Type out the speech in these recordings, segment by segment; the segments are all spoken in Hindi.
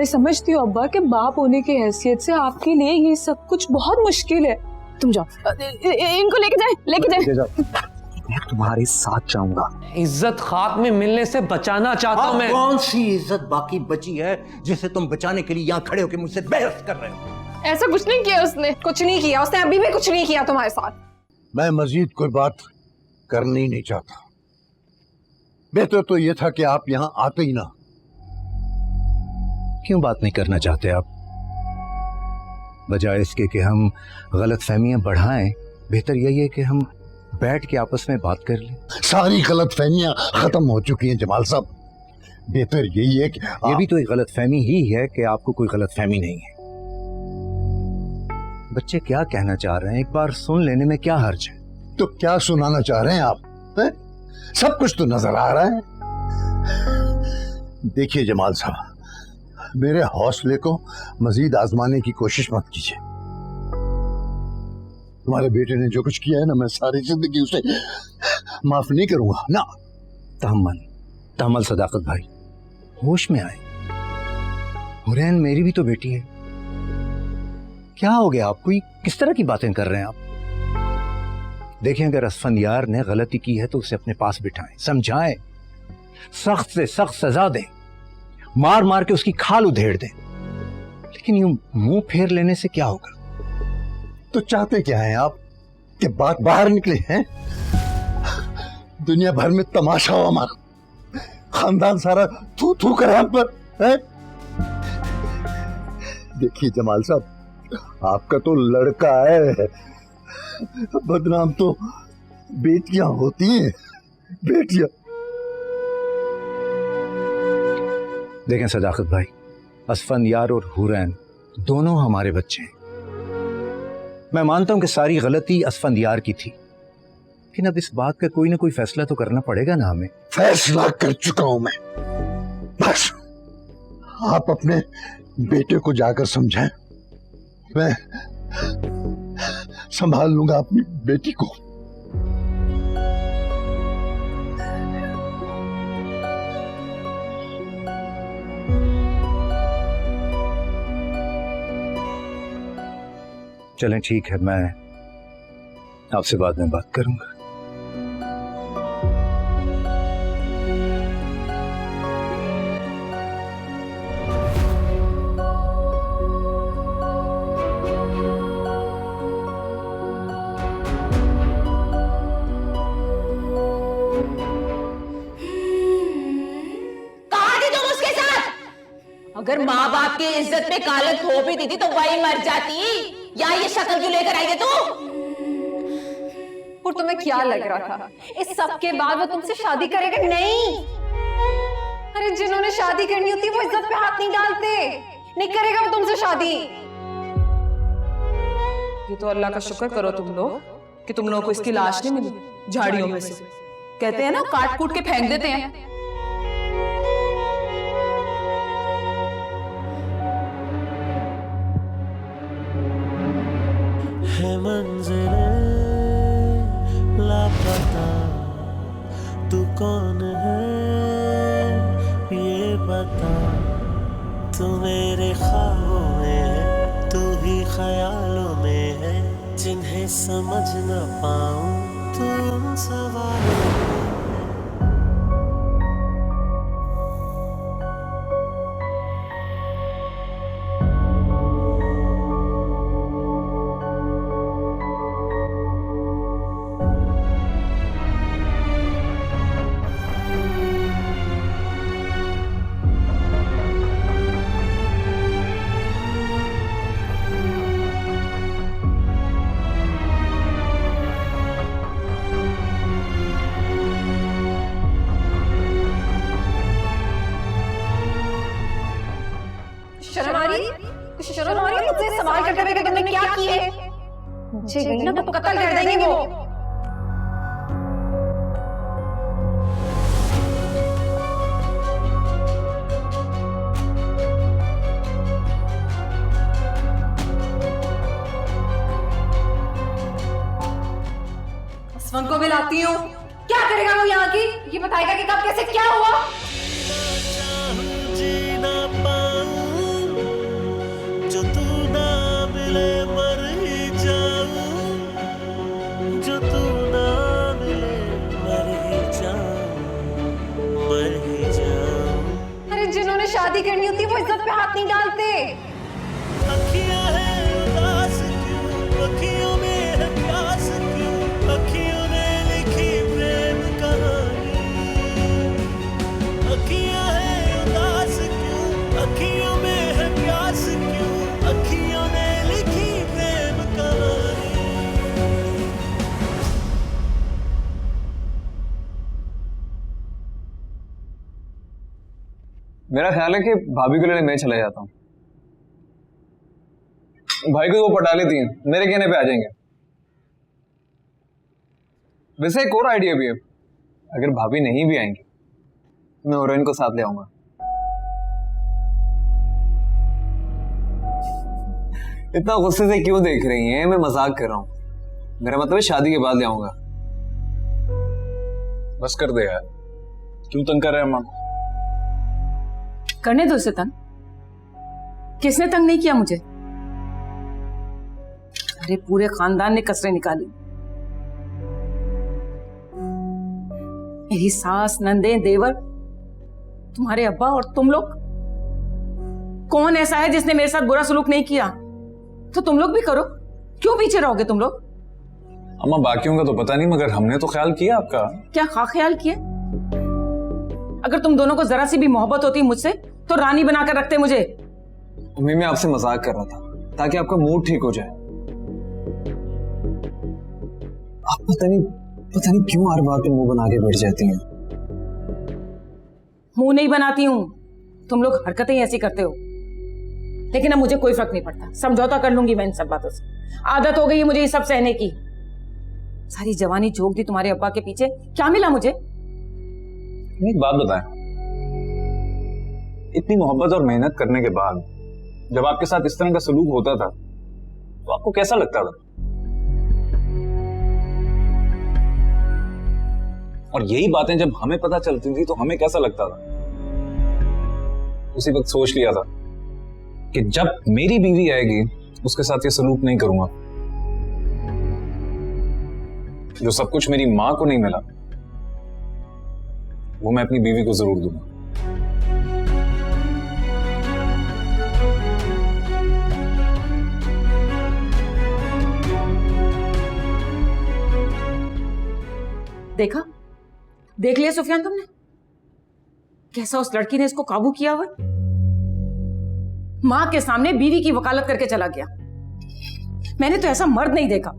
मैं समझती हूँ अब्बा कि बाप होने की हैसियत से आपके लिए ये सब कुछ बहुत मुश्किल है। तुम जाओ, इनको लेके जाए। मैं तुम्हारे साथ जाऊंगा। इज्जत खाक में मिलने से बचाना चाहता हूँ मैं। कौन सी इज्जत बाकी बची है जिसे तुम बचाने के लिए यहाँ खड़े होकर मुझसे बहस कर रहे हो? ऐसा कुछ नहीं किया उसने, कुछ नहीं किया उसने, अभी भी कुछ नहीं किया तुम्हारे साथ। मैं मजीद कोई बात करनी नहीं चाहता। बेहतर तो यह था कि आप यहाँ आते ही ना। क्यों बात नहीं करना चाहते आप? बजाय इसके कि हम गलत फहमियां बढ़ाएं, बेहतर यही है कि हम बैठ के आपस में बात कर लें। सारी गलत फहमियां खत्म हो चुकी हैं जमाल साहब। बेहतर यही है कि ये भी तो एक गलत फहमी ही है कि आपको कोई गलत फहमी नहीं है। बच्चे क्या कहना चाह रहे हैं एक बार सुन लेने में क्या हर्ज है? तो क्या सुनाना चाह रहे हैं आप है? सब कुछ तो नजर आ रहा है। देखिए जमाल साहब, मेरे हौसले को मजीद आजमाने की कोशिश मत कीजिए। तुम्हारे बेटे ने जो कुछ किया है ना, मैं सारी जिंदगी उसे माफ नहीं करूंगा ना। तहम्मुल सदाकत भाई, होश में आए। हुरैन मेरी भी तो बेटी है। क्या हो गया आपको? किस तरह की बातें कर रहे हैं आप? देखें, अगर असफंदियार ने गलती की है तो उसे अपने पास बिठाएं, समझाएं, सख्त से सख्त सजा दें, मार मार के उसकी खाल उधेड़ दें। लेकिन यूं मुंह फेर लेने से क्या होगा? तो चाहते क्या हैं आप कि बात बाहर निकले हैं? दुनिया भर में तमाशा हो हमारा, खानदान सारा थू थू करे हम पर है? देखिए जमाल साहब, आपका तो लड़का है, बदनाम तो बेटियां होती हैं, बेटियां। देखें सदाकत भाई, असफंदियार और हुरैन दोनों हमारे बच्चे हैं। मैं मानता हूं कि सारी गलती असफंदियार की थी, लेकिन अब इस बात का कोई ना कोई फैसला तो करना पड़ेगा ना हमें। फैसला कर चुका हूं मैं, बस आप अपने बेटे को जाकर समझाएं। मैं संभाल लूंगा अपनी बेटी को। चलें ठीक है, मैं आपसे बाद में बात करूंगा। अगर माँ बाप की इज्जत पे कालत हो भी थी तो वही मर जाती, या ये शक्ल क्यों लेकर आई है तू? और तुम्हें क्या लग रहा था इस सब के बाद वो तुमसे शादी करेगा? नहीं, अरे जिन्होंने शादी करनी होती है वो इज्जत पे हाथ नहीं डालते। नहीं करेगा वो तुमसे शादी। ये तो अल्लाह का शुक्र करो तुम लोग कि तुम लोगों को इसकी लाश नहीं मिली झाड़ियों में से। कहते हैं ना, काट कूट के फेंक देते हैं। मंजिलें लापता, तू कौन है ये बता। तू मेरे ख्वाबों में है, तू ही ख्यालों में है, जिन्हें समझ न पाऊं तू उन सवालों में। शर्म आ रही है मुझसे सवाल करते हुए कि तुमने क्या की है? मुझे गई ना तो कत्ल कर देंगे वो। असफन को भी लाती हूँ। क्या करेगा वो यहाँ की? ये बताएगा कि कब कैसे क्या हुआ। जी ना पाऊं शादी करनी होती वो इज्जत पे हाथ नहीं डालते। अखियां हैं उदास क्यों, अखियों में है प्यास क्यों, अखियों ने लिखी प्रेम कहानी। अखियां हैं उदास क्यों, अखियों में है प्यास क्यों, अखियों ने लिखी प्रेम कहानी। मेरा ख्याल है कि भाभी को लेने मैं चला जाता हूँ। भाई को वो पटा लेती हैं, मेरे कहने पे आ जाएंगे। वैसे एक और आइडिया भी है, अगर भाभी नहीं भी आएंगी तो मैं ओरेन को साथ ले आऊंगा। इतना गुस्से से क्यों देख रही हैं? मैं मजाक कर रहा हूं। मेरा मतलब है शादी के बाद ले आऊंगा। बस कर दे यार, क्यों तंग कर रहे हैं अम्मा को? करने दो उसे तंग। किसने तंग नहीं किया मुझे? अरे पूरे खानदान ने कसरें निकाली। मेरी सास, नंदे, देवर, तुम्हारे अब्बा और तुम लोग। कौन ऐसा है जिसने मेरे साथ बुरा सलूक नहीं किया? तो तुम लोग भी करो। क्यों पीछे रहोगे तुम लोग? अम्मा बाकियों का तो पता नहीं, मगर हमने तो ख्याल किया आपका। क्या ख्याल किया? अगर तुम दोनों को जरा सी भी मोहब्बत होती मुझसे तो रानी बनाकर रखते मुझे। मम्मी मैं आपसे मजाक कर रहा था ताकि आपका मूड ठीक हो जाए। आप पता नहीं क्यों हर बात पे मुंह बना के बैठ जाती हैं। मुंह नहीं बनाती हूं, तुम लोग हरकतें ही ऐसी करते हो। लेकिन अब मुझे कोई फर्क नहीं पड़ता, समझौता कर लूंगी मैं इन सब बातों से। आदत हो गई है मुझे ये सब सहने की। सारी जवानी झोंक दी तुम्हारे अब्बा के पीछे, क्या मिला मुझे? एक बात बताएं, इतनी मोहब्बत और मेहनत करने के बाद जब आपके साथ इस तरह का सलूक होता था तो आपको कैसा लगता था? और यही बातें जब हमें पता चलती थी तो हमें कैसा लगता था? उसी वक्त सोच लिया था कि जब मेरी बीवी आएगी उसके साथ ये सलूक नहीं करूंगा। जो सब कुछ मेरी मां को नहीं मिला वो मैं अपनी बीवी को जरूर दूंगा। देखा, देख लिया सुफियान तुमने कैसा उस लड़की ने इसको काबू किया हुआ? मां के सामने बीवी की वकालत करके चला गया। मैंने तो ऐसा मर्द नहीं देखा।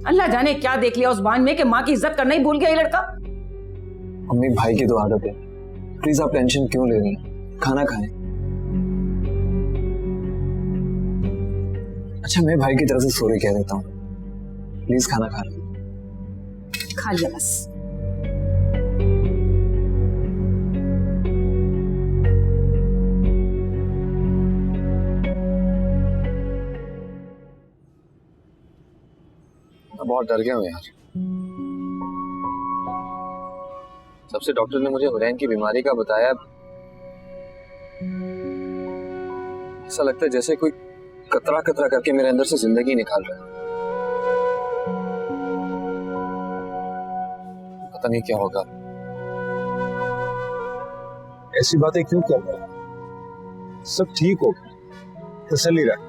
अल्लाह जाने क्या देख लिया उस बान में कि मां की इज्जत करना ही भूल गया ये लड़का। मम्मी भाई की तो आदत है, प्लीज आप टेंशन क्यों ले रही हैं? खाना खाएं। अच्छा मैं भाई की तरफ से सॉरी कह देता हूँ, प्लीज खाना खा लें। खा लिया बस। मैं बहुत डर गया हूँ यार। सबसे डॉक्टर ने मुझे हुरैन की बीमारी का बताया। ऐसा लगता है जैसे कोई कतरा कतरा करके मेरे अंदर से जिंदगी निकाल रहा है। पता नहीं क्या होगा। ऐसी बातें क्यों कर रहे हैं? सब ठीक होगा, तसल्ली रख।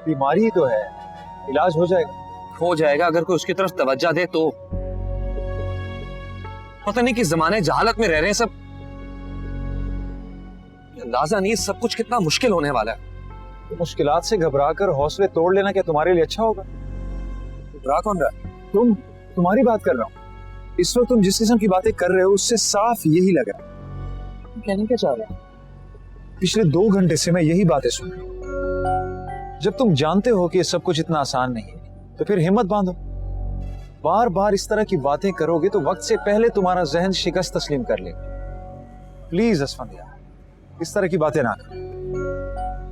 बीमारी ही तो है, इलाज हो जाएगा। हो जाएगा अगर कोई उसकी तरफ तवज्जो दे तो। पता नहीं किस जमाने जहालत में रह रहे हैं सब। अंदाजा नहीं सब कुछ कितना मुश्किल होने वाला है। तो मुश्किलात से घबरा कर हौसले तोड़ लेना क्या तुम्हारे लिए अच्छा होगा? घबरा कौन रहा? तुम्हारी बात कर रहा हूँ। इस वक्त तुम जिस किस्म की बातें कर रहे हो उससे साफ यही लग रहा है। कहने क्या चाह रहे हैं? पिछले 2 घंटे से मैं यही बातें सुन रहा हूं। जब तुम जानते हो कि ये सब कुछ इतना आसान नहीं है तो फिर हिम्मत बांधो। बार बार इस तरह की बातें करोगे तो वक्त से पहले तुम्हारा जहन शिकस्त तस्लीम कर लेगा। प्लीज असफंद यार, इस तरह की बातें ना करो,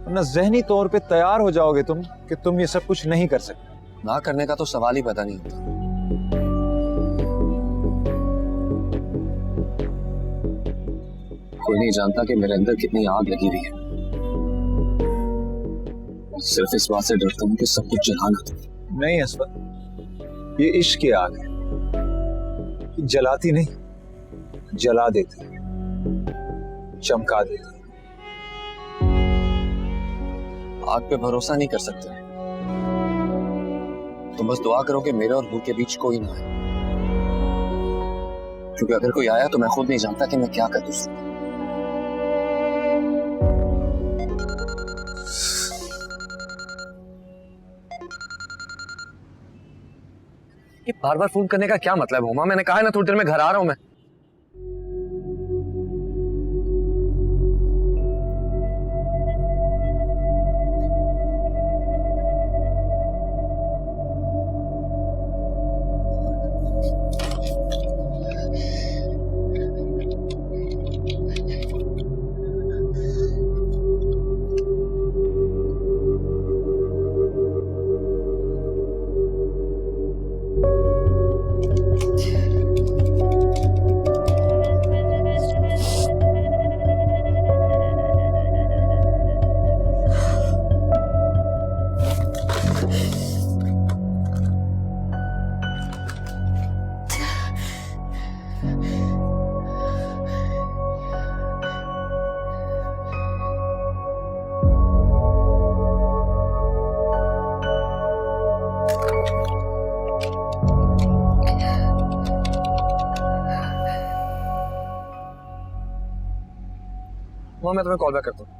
वरना जहनी तौर पे तैयार हो जाओगे तुम कि तुम ये सब कुछ नहीं कर सकते। ना करने का तो सवाल ही पैदा नहीं होता। कोई नहीं जानता कि मेरे अंदर कितनी आग लगी हुई है। सिर्फ इस बात से डरता हूँ कि सब कुछ जलाना था। नहीं असफंद, ये इश्क की आग है, जलाती नहीं जला देती है। चमका देती। आग पे भरोसा नहीं कर सकते, तुम बस दुआ करो कि मेरे और नूर के बीच कोई ना आए, क्योंकि अगर कोई आया तो मैं खुद नहीं जानता कि मैं क्या कर दूं। ये बार बार फोन करने का क्या मतलब है हुमा? मैंने कहा है ना थोड़ी देर में घर आ रहा हूं मैं। मैं तुम्हें कॉल बैक करता हूँ।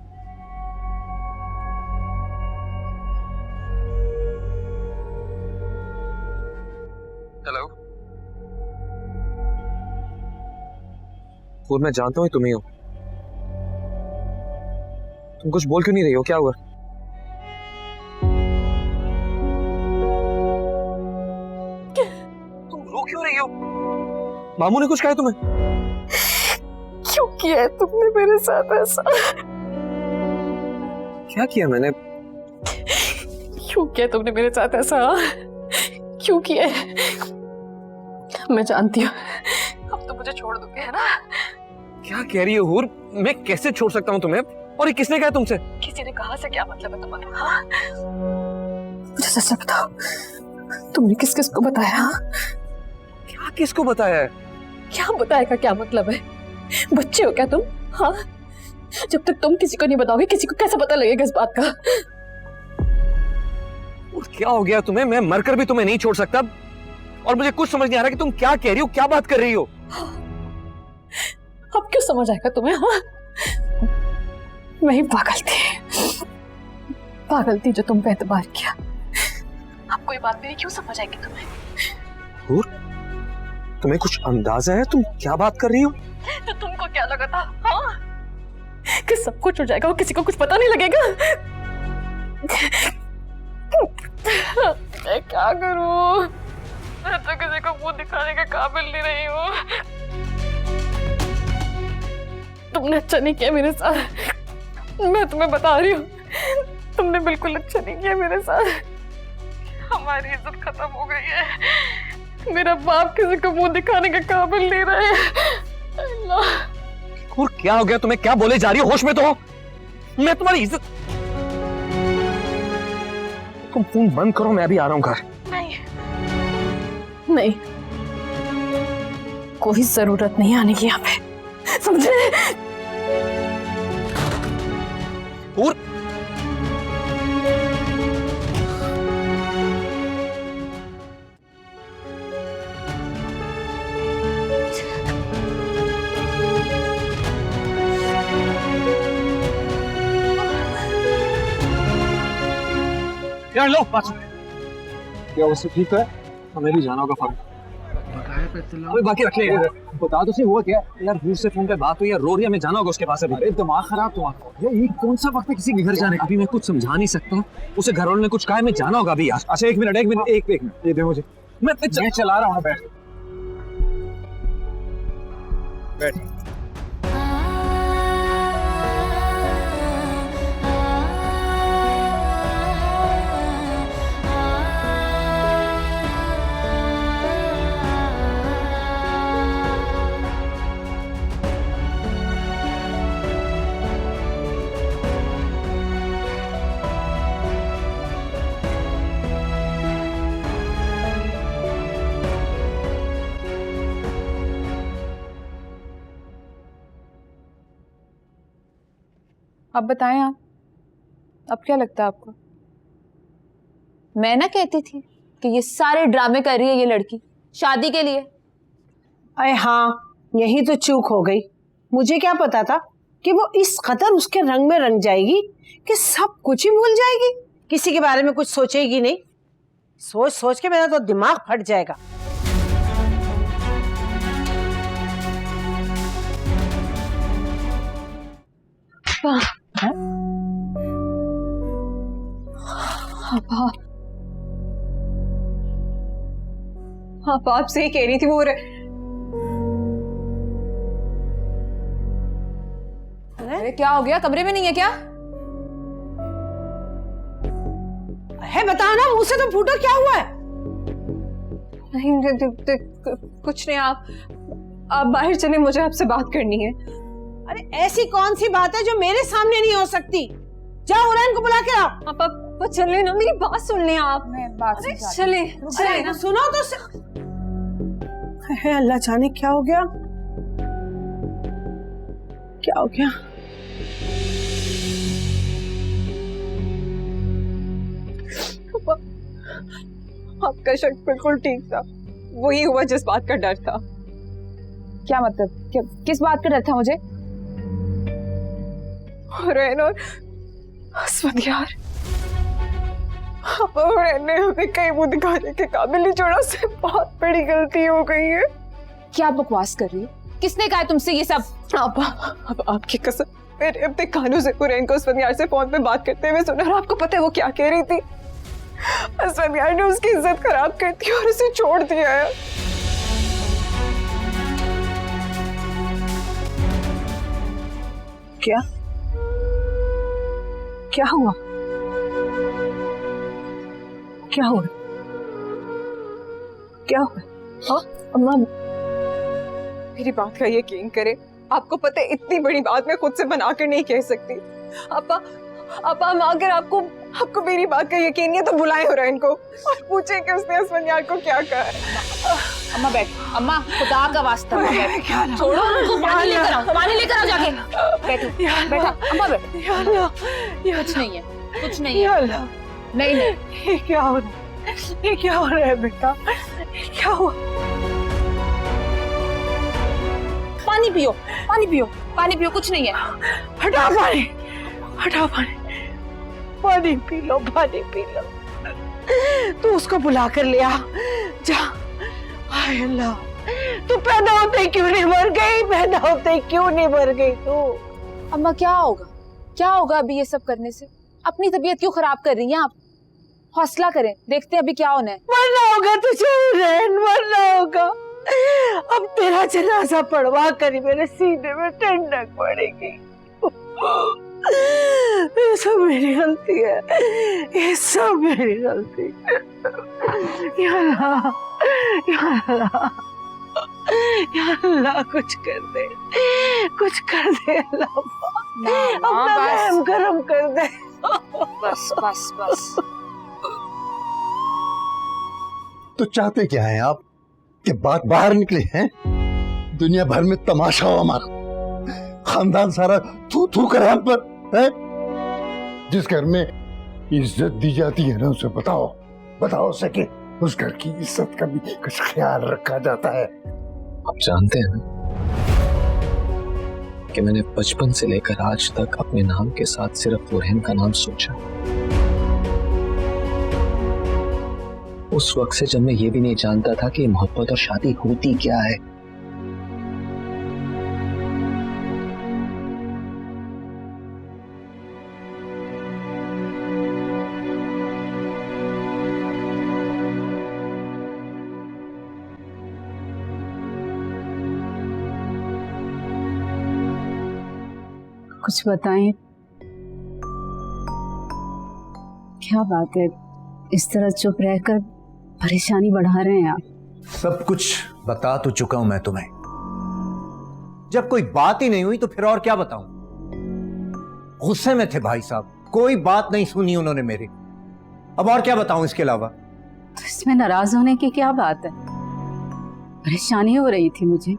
हेलो, और मैं जानता हूँ तुम ही हो। तुम कुछ बोल क्यों नहीं रही हो? क्या हुआ? तुम रो क्यों रही हो? मामू ने कुछ कहा तुम्हें? क्यों किया है तुमने मेरे साथ ऐसा? क्या किया मैंने? क्यों किया तुमने मेरे साथ ऐसा? क्यों किया? मैं जानती हूँ अब तो मुझे छोड़ दोगे, है ना? क्या कह रही हो हूर? मैं कैसे छोड़ सकता हूँ तुम्हें? और ये किसने कहा तुमसे? किसी ने कहा से क्या मतलब है तुम्हारा? हाँ? मुझे सच बताओ, तुमने किस किस को बताया? क्या किसको बताया है? क्या बताया का क्या मतलब है? बच्चे हो क्या तुम? हाँ, जब तक तुम किसी को नहीं बताओगे किसी को कैसे पता लगेगा इस बात का? और क्या हो गया तुम्हें? मैं मरकर भी तुम्हें नहीं छोड़ सकता और मुझे कुछ समझ नहीं आ रहा कि तुम क्या कह रही हो, क्या बात कर रही हो? अब क्यों समझ आएगा तुम्हें? हाँ, वही पागल थी जो तुम पे एतबार किया। अब कोई बात मेरी क्यों समझ आएगी तुम्हें? हूर, तुम्हें कुछ अंदाजा है तुम क्या बात कर रही हो? तो तुमको क्या लगा था? हाँ, कि सब कुछ हो जाएगा और किसी को कुछ पता नहीं लगेगा? मैं क्या करूं? मैं तो किसी को मुंह दिखाने के काबिल नहीं रही हूँ। तुमने अच्छा नहीं किया मेरे साथ, मैं तुम्हें बता रही हूँ। तुमने बिल्कुल अच्छा नहीं किया मेरे साथ। हमारी इज्जत खत्म हो गई है। मेरा बाप किसी को मुंह दिखाने के काबिल नहीं रहे। अल्लाह, और क्या हो गया तुम्हें? क्या बोले जा रही हो? होश में तो हो। मैं तुम्हारी इज्जत। तुम फोन बंद करो, मैं अभी आ रहा हूँ घर। नहीं, कोई जरूरत नहीं आने की यहाँ पे, समझे? और यार लो पास। क्या उससे ठीक है? हमें भी जाना होगा फॉर्म। अभी बाकी रख ले यार। बता तो सही हुआ क्या? यार दूर से फोन पे बात हुई, यार रो रही है, हमें जाना होगा उसके पास अभी। अरे दिमाग खराब तुम्हारा। ये कौन सा वक्त है किसी के घर जाने का? अभी मैं कुछ समझा नहीं सकता, उसे घर वालों ने कुछ कहा है, मैं जाना होगा अभी यार। अच्छा एक मिनट ये दे मुझे। मैं चला रहा हूँ। बैठ। अब बताएं आप, अब क्या लगता है आपको? मैं ना कहती थी कि ये सारे ड्रामे कर रही है ये लड़की शादी के लिए। अरे हाँ, यही तो चूक हो गई। मुझे क्या पता था कि वो इस कदर उसके रंग में रंग जाएगी कि सब कुछ ही भूल जाएगी, किसी के बारे में कुछ सोचेगी नहीं। सोच सोच के मेरा तो दिमाग फट जाएगा। आप आपसे ही कह रही थी वो अरे क्या हो गया, कमरे में नहीं है क्या? है बताओ ना, मुंह से तो फूटो, क्या हुआ है? नहीं, कुछ नहीं। आप बाहर चले, मुझे आपसे बात करनी है। अरे ऐसी कौन सी बात है जो मेरे सामने नहीं हो सकती? जाओ हुरैन को बुला के आओ। आप चले ना, मेरी बात सुन लें आप। मैं बात चले अरे सुनो तो है, अल्लाह जाने क्या हो गया, क्या हो गया? आपका शक बिल्कुल ठीक था, वही हुआ जिस बात का डर था। क्या मतलब? किस बात का डर था मुझे? हुरैन और अस्मदियार, हुरैन ने हमें कहीं मुंह दिखाने के काबिल नहीं छोड़ा, उससे बहुत बड़ी गलती हो गई है। क्या बकवास कर रही हो? किसने कहा तुमसे ये सब? अब आपकी कसम, मैंने अपने कानों से हुरैन को अस्मदियार से फोन पे बात करते हुए सुना, और आपको पता है वो क्या कह रही थी? अस्मदियार ने उसकी इज्जत खराब कर दी और उसे छोड़ दिया है। क्या क्या हुआ? क्या हुआ? क्या हुआ? हाँ अम्मा, मेरी बात का यकीन करें, आपको पता है इतनी बड़ी बात मैं खुद से बनाकर नहीं कह सकती। अपा अगर आपको मेरी बात का यकीन नहीं है तो बुलाएं हुरैन को और पूछें कि उसने अस्मदियार को क्या कहा है। अम्मा बैठ, अम्मा खुदा का वास्ता छोड़ो उनको, पानी लेकर आओ जाके। बैठो बैठो अम्मा बैठ। कुछ नहीं है, कुछ नहीं है। नहीं ये क्या हो रहा है? ये क्या हो रहा है बेटा? ये क्या हुआ? पानी पियो, पानी पियो, पानी पियो, कुछ नहीं है। हटाओ पानी, हटाओ पानी, पानी पी लो, पानी पी लो। तू उसको बुला कर ले आ, जा। हाय अल्लाह, तू पैदा होते क्यों नहीं मर गई? पैदा होते क्यों नहीं मर गई तू? अम्मा क्या होगा, क्या होगा अभी ये सब करने से? अपनी तबीयत क्यों खराब कर रही हैं आप? हौसला करें, देखते हैं अभी क्या होना है। मरना होगा तुझे हुरैन, मरना होगा। अब तेरा जनाजा पढ़वा कर मेरे सीने में ठंडक पड़ेगी। ये सब मेरी गलती है, ये सब मेरी गलती है। या अल्लाह, या अल्लाह, या अल्लाह, कुछ कर दे, कुछ कर दे अल्लाह, अपना रहम करम कर दे। बस बस बस। तो चाहते क्या हैं आप कि बात बाहर निकले हैं? दुनिया भर में तमाशा हो हमारा, खानदान सारा थू थू करे हम पर है? जिस घर में इज्जत दी जाती है ना, उसे बताओ सके उस घर की इज्जत का भी कुछ ख्याल रखा जाता है। आप जानते हैं ना कि मैंने बचपन से लेकर आज तक अपने नाम के साथ सिर्फ हुरैन का नाम सोचा। उस वक्त से जब मैं ये भी नहीं जानता था कि मोहब्बत और शादी होती क्या है। कुछ बताएं, क्या बात है? इस तरह चुप रहकर परेशानी बढ़ा रहे हैं आप। सब कुछ बता तो चुका हूं मैं तुम्हें। जब कोई बात ही नहीं हुई तो फिर और क्या बताऊं? गुस्से में थे भाई साहब, कोई बात नहीं सुनी उन्होंने मेरी। अब और क्या बताऊं इसके अलावा? तो इसमें नाराज होने की क्या बात है? परेशानी हो रही थी मुझे।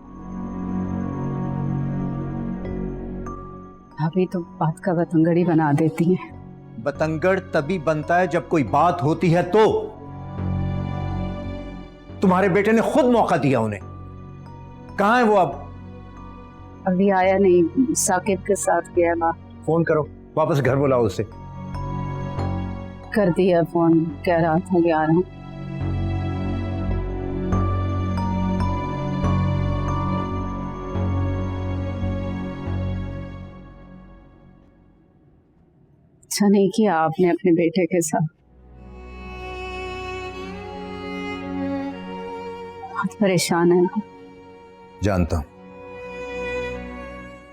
भाभी तो बात का बतंगड़ी बना देती हैं। बतंगड़ तभी बनता है जब कोई बात होती है तो। तुम्हारे बेटे ने खुद मौका दिया उन्हें। कहां है वो अब? अभी आया नहीं, साकिब के साथ गया ना। फोन करो, वापस घर बुलाओ उसे। कर दिया फोन, कह रहा था कि आ रहा हूं। अच्छा नहीं किया आपने अपने बेटे के साथ, बहुत परेशान है ना। जानता हूं,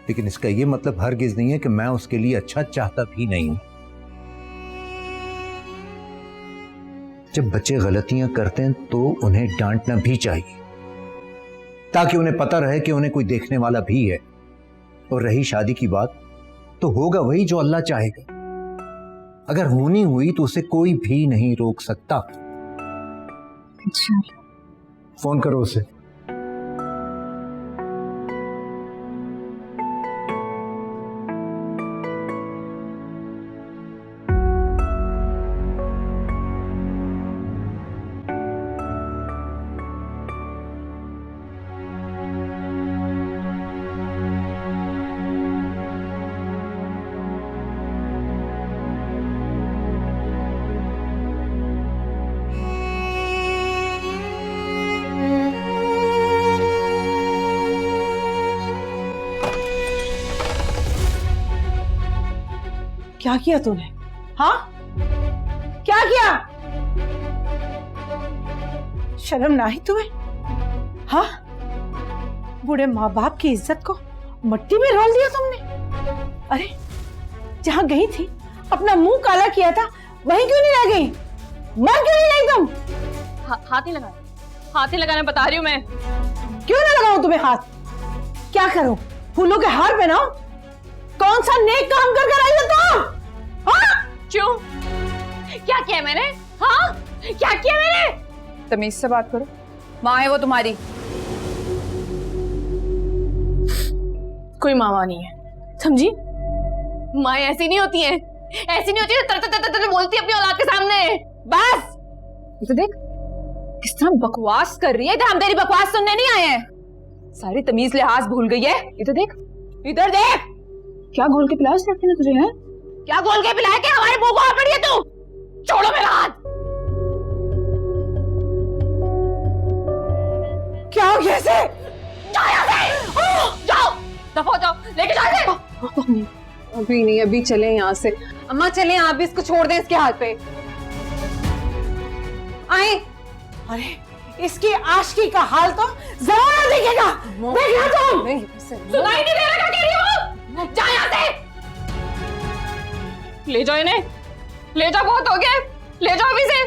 लेकिन इसका यह मतलब हरगिज नहीं है कि मैं उसके लिए अच्छा चाहता भी नहीं हूं। जब बच्चे गलतियां करते हैं तो उन्हें डांटना भी चाहिए, ताकि उन्हें पता रहे कि उन्हें कोई देखने वाला भी है। और रही शादी की बात, तो होगा वही जो अल्लाह चाहेगा। अगर होनी हुई तो उसे कोई भी नहीं रोक सकता। अच्छा, फोन करो उसे। क्या किया तूने? हाँ, क्या किया? शर्म ना ही तुम्हें? हाँ, बूढ़े माँ बाप की इज्जत को मट्टी में रोल दिया तुमने। अरे जहां गई थी, अपना मुंह काला किया था, वहीं क्यों नहीं रह गई? मर क्यों नहीं गई तुम? हाथ ही लगाना बता रही हूँ मैं। क्यों ना लगाऊं तुम्हें हाथ? क्या करूं? फूलों के हार पहनाऊं? कौन सा नेक काम कर कर आई हो तुम? क्यों? क्या किया मैंने? हाँ, क्या किया मैंने? तमीज से बात करो, माँ है वो तुम्हारी, कोई मामा नहीं है, समझी? माँ ऐसी नहीं होती है, ऐसी नहीं होती है, तर बोलती है अपनी औलाद के सामने। बस ये तो देख किस तरह बकवास कर रही है। हम तेरी बकवास सुनने नहीं आए हैं, सारी तमीज लिहाज भूल गई है। ये तो देख, इधर देख, क्या घोल के पिलाया उसने तुझे? है क्या घोल के पिलाया? क्या हमारे मुंह को आ पड़ी है तू? छोड़ो मेरा हाथ। क्या हो गया इसे? जाओ यहाँ से, जाओ, दफा हो जाओ, लेके जाओ। अभी नहीं, अभी चले यहाँ से। अम्मा चले, आप भी इसको छोड़ दें, इसके हाथ पे आए। अरे इसकी आशिकी का हाल तो जमाना देखेगा। देखना तुम। सुनाई नहीं दे रहा क्या कह रही हो? जा यहाँ से, ले जाओ इन्हें, ले जाओ, बहुत हो गया, ले जाओ अभी से,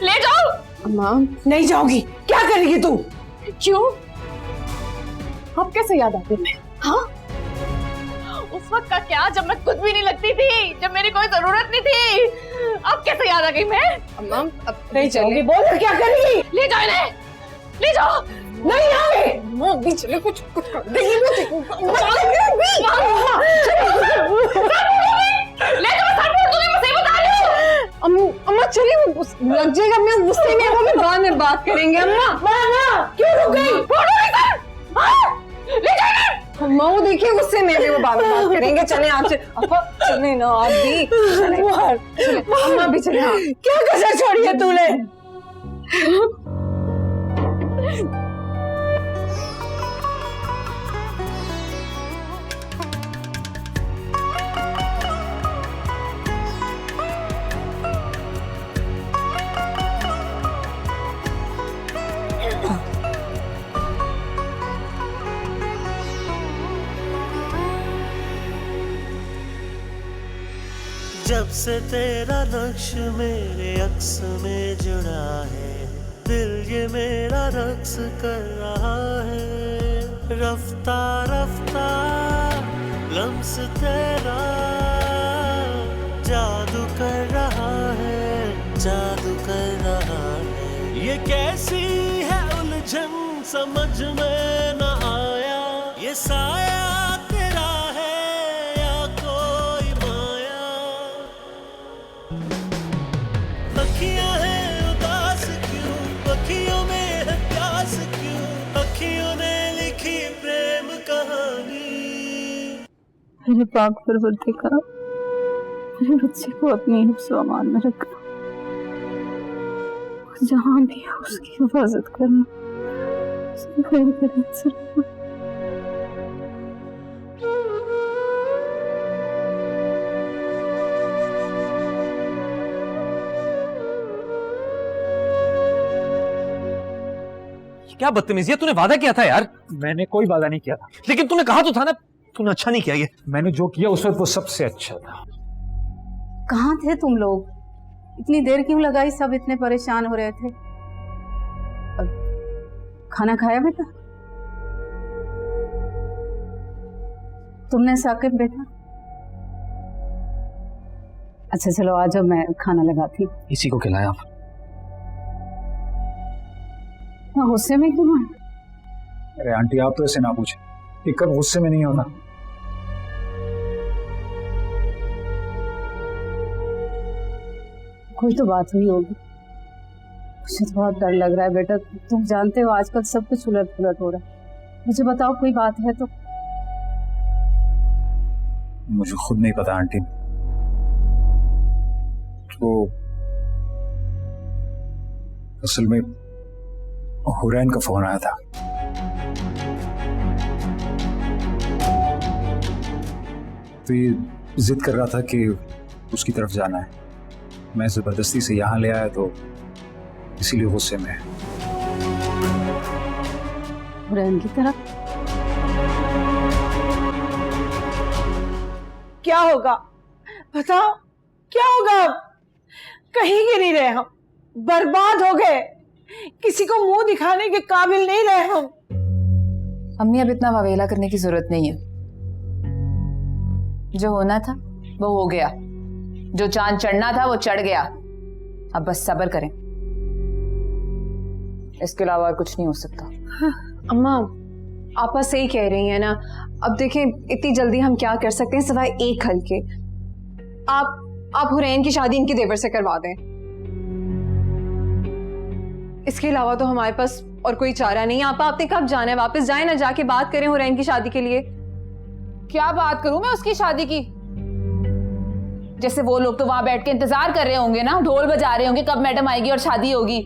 ले जाओ। अम्मा नहीं जाओगी, क्या करेगी तू? क्यों? अब कैसे याद आती मैं? हाँ, उस वक्त का क्या जब मैं खुद भी नहीं लगती थी, जब मेरी कोई जरूरत नहीं थी। अब कैसे याद आ गई मैं? अम्मा अब नहीं जाओगी, बोल क्या करेगी? ले जाओ इन्हें, ले जाओ। नहीं आवे। अभी चले, कुछ ले जाओ, सर फोड़ दूंगी, मैं सही बता रही हूँ। अम्मा चलिए, लग जाएगा, मैं गुस्से में हूँ, बाद में बात करेंगे। अम्मा क्यों रुक गई? फोड़ूंगी सर। हाँ, ले जाओ इन्हें। अम्मा वो देखिए गुस्से में, भी वो बाद में बात करेंगे। चले आप, चले ना आप भी, चले अम्मा भी चले। क्या कसर छोड़ी है तूने? जब से तेरा नक्श मेरे अक्स में जुड़ा है, दिल ये मेरा रक्स कर रहा है। रफ्ता रफ्ता लम्स तेरा जादू कर रहा है, जादू कर रहा है। ये कैसी है उलझन समझ में न आया, ये साया तेरा है या कोई मेरे पाक परवरदिगार मेरे बच्चे को अपनी हिफ्ज़ व अमान में रखना, जहाँ भी हो उसकी हिफाजत करना, उसकी खैर खैरियत से रखना। क्या बदतमीजी है, तूने वादा किया था यार। मैंने कोई वादा नहीं किया था। लेकिन तूने कहा तो था ना, तूने अच्छा नहीं किया ये। मैंने जो किया उस वक्त वो सबसे अच्छा था। कहाँ थे तुम लोग? इतनी देर क्यों लगाई? सब इतने परेशान हो रहे थे। अब खाना खाया बेटा? तुमने साकिब बेटा? अच्छा चलो आ जाओ, मैं खाना लगाती हूँ। इसी को खिलाया आप? हाँ, गुस्से में क्यों है? अरे आंटी आप तो ऐसे ना पूछे, कि कब गुस्से में नहीं होता। कोई तो बात हुई होगी। मुझे तो बहुत डर लग रहा है बेटा। तुम जानते हो आजकल सब कुछ उलट पुलट हो रहा है। मुझे बताओ कोई बात है तो। मुझे खुद नहीं पता आंटी। तो असल में हुरैन का फोन आया था। तो ये जिद कर रहा था कि उसकी तरफ जाना है। मैं जबरदस्ती से यहाँ ले आया तो इसीलिए गुस्से में है। हुरैन की तरफ? क्या होगा बताओ, क्या होगा? अब कहीं के नहीं रहे हम, बर्बाद हो गए, किसी को मुंह दिखाने के काबिल नहीं रहे हम। अम्मी अब इतना वावेला करने की जरूरत नहीं है। जो होना था वो हो गया, जो चांद चढ़ना था वो चढ़ गया। अब बस सब्र करें, इसके अलावा और कुछ नहीं हो सकता। अम्मा आपा सही कह रही हैं ना। अब देखें इतनी जल्दी हम क्या कर सकते हैं सिवाय एक हल के। आप हुरैन की शादी इनकी देवर से करवा दें। इसके अलावा तो हमारे पास और कोई चारा नहीं है। आपने कब जाना है? वापस जाए ना, जाके बात करें हुरैन की शादी के लिए। क्या बात करूं मैं उसकी शादी की? जैसे वो लोग तो वहां बैठ के इंतजार कर रहे होंगे ना, ढोल बजा रहे होंगे कब मैडम आएगी और शादी होगी।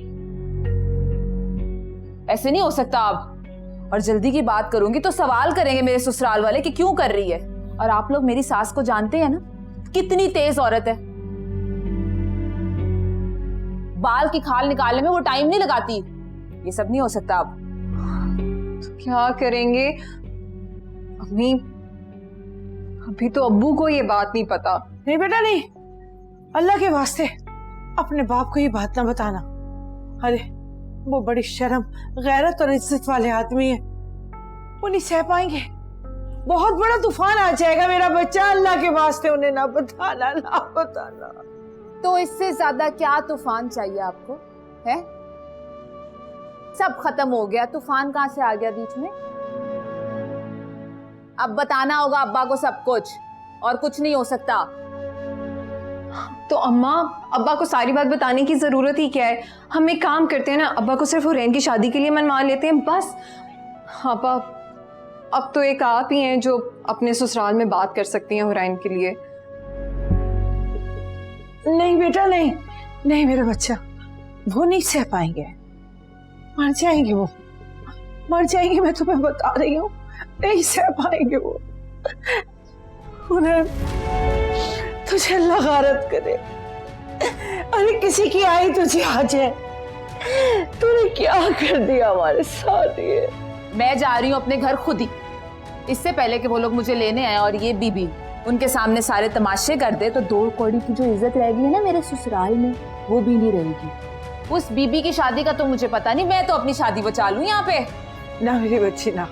ऐसे नहीं हो सकता अब। और जल्दी की बात करूंगी तो सवाल करेंगे मेरे ससुराल वाले कि क्यों कर रही है। और आप लोग मेरी सास को जानते हैं ना, कितनी तेज औरत है। बाल की खाल निकालने में वो टाइम नहीं लगाती। ये सब नहीं हो सकता अब। तो क्या करेंगे अम्मी? अभी तो अब्बू को ये बात नहीं पता। नहीं बेटा नहीं, अल्लाह के वास्ते अपने बाप को ये बात ना बताना। अरे वो बड़ी शर्म, गैरत और इज्जत वाले आदमी है, वो नहीं सह पाएंगे। बहुत बड़ा तूफान आ जाएगा मेरा बच्चा। अल्लाह के वास्ते उन्हें ना बताना, ना बताना। तो इससे ज्यादा क्या तूफान चाहिए आपको है? सब खत्म हो गया, तूफान कहां से आ गया बीच में? अब बताना होगा अब्बा को सब कुछ, और कुछ नहीं हो सकता। तो अम्मा अब्बा को सारी बात बताने की जरूरत ही क्या है? हम एक काम करते हैं ना, अब्बा को सिर्फ हुरैन की शादी के लिए मनवा लेते हैं बस। अब्बा अब तो एक आप ही हैं जो अपने ससुराल में बात कर सकती हैं हुरैन के लिए। नहीं बेटा नहीं, नहीं मेरा बच्चा, वो नहीं सह पाएंगे, मर जाएंगे, वो मर जाएंगे। मैं तुम्हें बता रही हूँ, नहीं सह पाएंगे वो। हुरैन तुझे अल्लाह गारत करे। अरे किसी की आई तुझे आ जाए। तूने क्या कर दिया हमारे साथ ये? मैं जा रही हूँ अपने घर खुद ही, इससे पहले कि वो लोग मुझे लेने आए और ये बीबी उनके सामने सारे तमाशे कर दे तो 2 कौड़ी की जो इज्जत रहेगी है ना मेरे ससुराल में, वो भी नहीं रहेगी। उस बीबी की शादी का तो मुझे पता नहीं, मैं तो अपनी शादी बचा लूं यहाँ पे। ना मेरी बच्ची ना,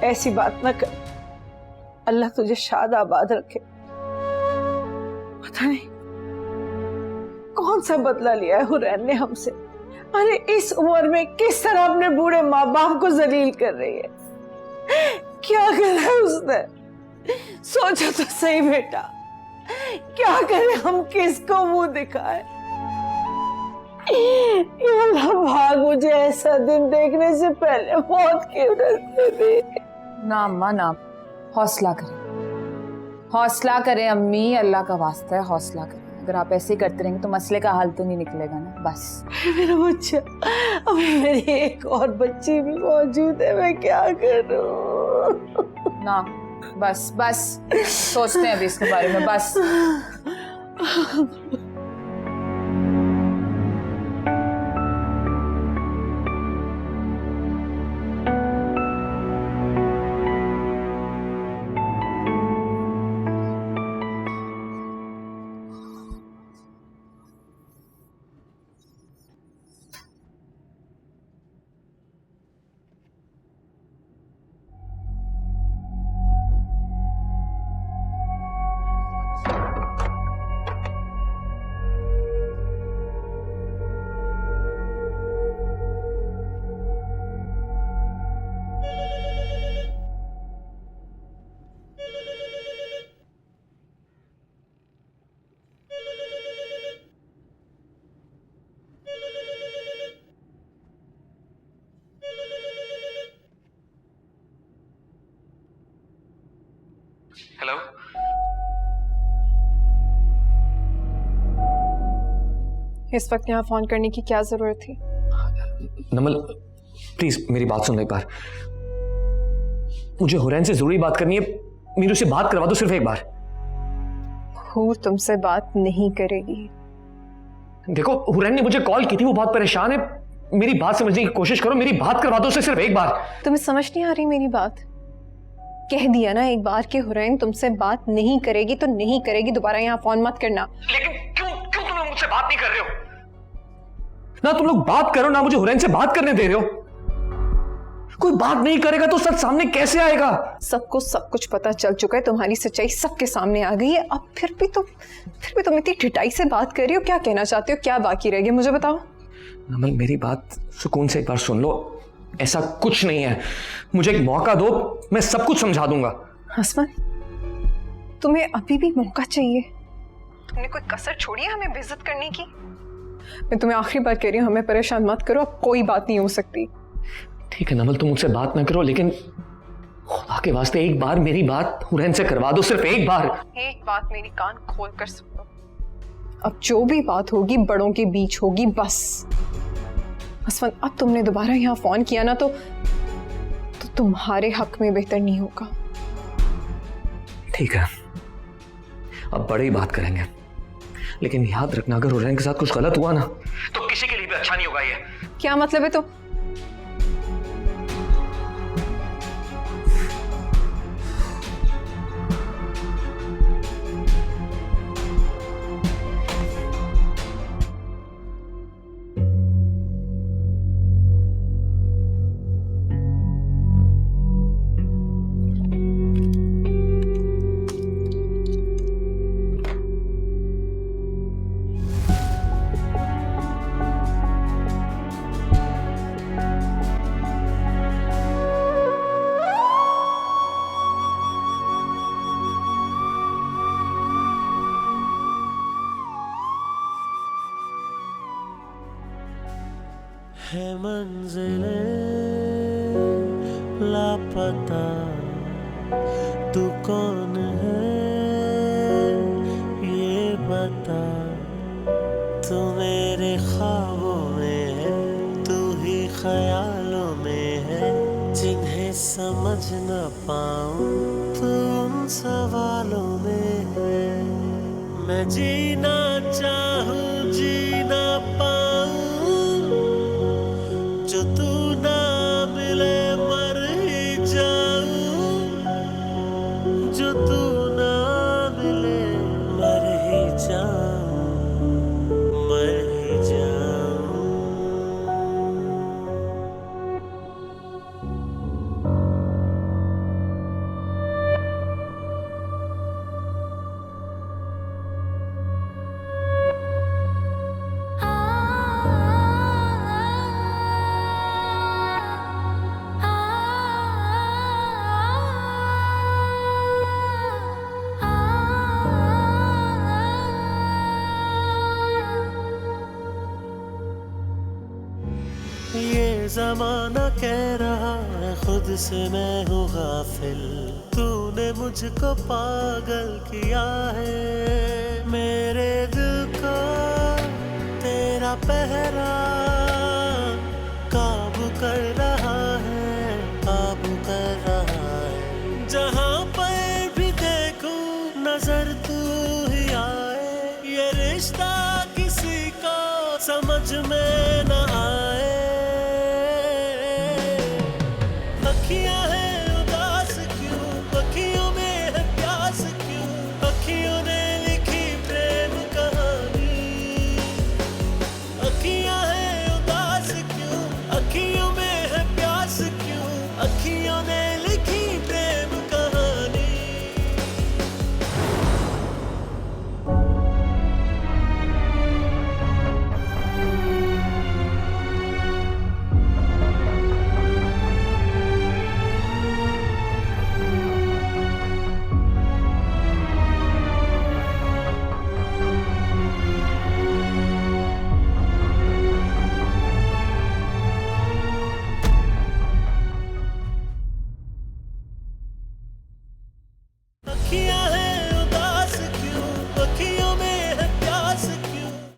ऐसी बात ना कर। अल्लाह तुझे शाद आबाद रखे। पता नहीं कौन सा बदला लिया है हुरैन ने हमसे। अरे इस उम्र में किस तरह अपने बूढ़े माँ बाप को जलील कर रही है। क्या करा है उसने? सोचो तो सही बेटा, क्या करे, हम किसको मुंह दिखाए? या अल्लाह भाग, मुझे ऐसा दिन देखने से पहले मौत की उड़ते थे। ना अम्मा ना, हौसला करें, हौसला करें अम्मी, अल्लाह का वास्ता है, हौसला करें। अगर आप ऐसे करते रहेंगे तो मसले का हल तो नहीं निकलेगा ना। बस मेरा बच्चा, अभी मेरी एक और बच्ची भी मौजूद है, मैं क्या करूं? ना, बस बस सोचते हैं अभी इसके बारे में, बस। हेलो, इस वक्त यहाँ फोन करने की क्या जरूरत थी? नमल प्लीज मेरी बात सुन लो एक बार। मुझे हुरैन से जरूरी बात करनी है, मीनू से बात करवा दो सिर्फ एक बार। हूर तुमसे बात नहीं करेगी। देखो हुरैन ने मुझे कॉल की थी, वो बहुत परेशान है, मेरी बात समझने की कोशिश करो, मेरी बात करवा दो उससे सिर्फ एक बार। तुम्हें समझ नहीं आ रही मेरी बात? कह दिया ना एक बार कि हुरैन तुमसे बात नहीं करेगी तो नहीं करेगी, दोबारा यहाँ फोन मत करना। लेकिन क्यों क्यों तुम लोग मुझसे बात नहीं कर रहे हो? ना तुम लोग बात करो, ना मुझे हुरैन से बात करने दे रहे हो। कोई बात नहीं करेगा तो सच सामने कैसे आएगा? सबको सब कुछ पता चल चुका है, तुम्हारी सच्चाई सबके सामने आ गई है। अब फिर भी तुम इतनी ढिठाई से बात कर रही हो। क्या कहना चाहते हो? क्या बाकी रह गया मुझे बताओ। नमल मेरी बात सुकून से एक बार सुन लो, ऐसा कुछ नहीं है, मुझे एक मौका दो, मैं सब कुछ समझा दूंगा। हसमन, तुम्हें अभी भी मौका चाहिए? तुमने कोई कसर छोड़ी है हमें बेइज्जत करने की? मैं तुम्हें आखिरी बार कह रही हूँ, हमें परेशान मत करो, अब कोई बात नहीं हो सकती। ठीक है नमल, तुम मुझसे बात ना करो, लेकिन खुदा के वास्ते एक बार मेरी बात हुरैन से करवा दो, सिर्फ एक बार। एक बात मेरी कान खोल कर सुन लो, अब जो भी बात होगी बड़ों के बीच होगी, बस। हसमन, अब तुमने दोबारा यहाँ फोन किया ना तो तुम्हारे हक में बेहतर नहीं होगा। ठीक है, अब बड़ी बात करेंगे, लेकिन याद रखना अगर हुरैन के साथ कुछ गलत हुआ ना तो किसी के लिए भी अच्छा नहीं होगा। ये क्या मतलब है? तो है मंजिलें लापता, तू कौन है ये बता। तू मेरे ख्वाबों में है, तू ही ख्यालों में है, जिन्हें समझ न पाऊं तू उन सवालों में है। मैं जीना चाहूं जी ना पाऊं, जो तू ना मिले मर ही जाऊं, जो तू ना मिले मर ही जाऊं, मर ही जाऊं। ये जमाना कह रहा है खुद से मैं हूँ गाफिल, तू तूने मुझको पागल किया है।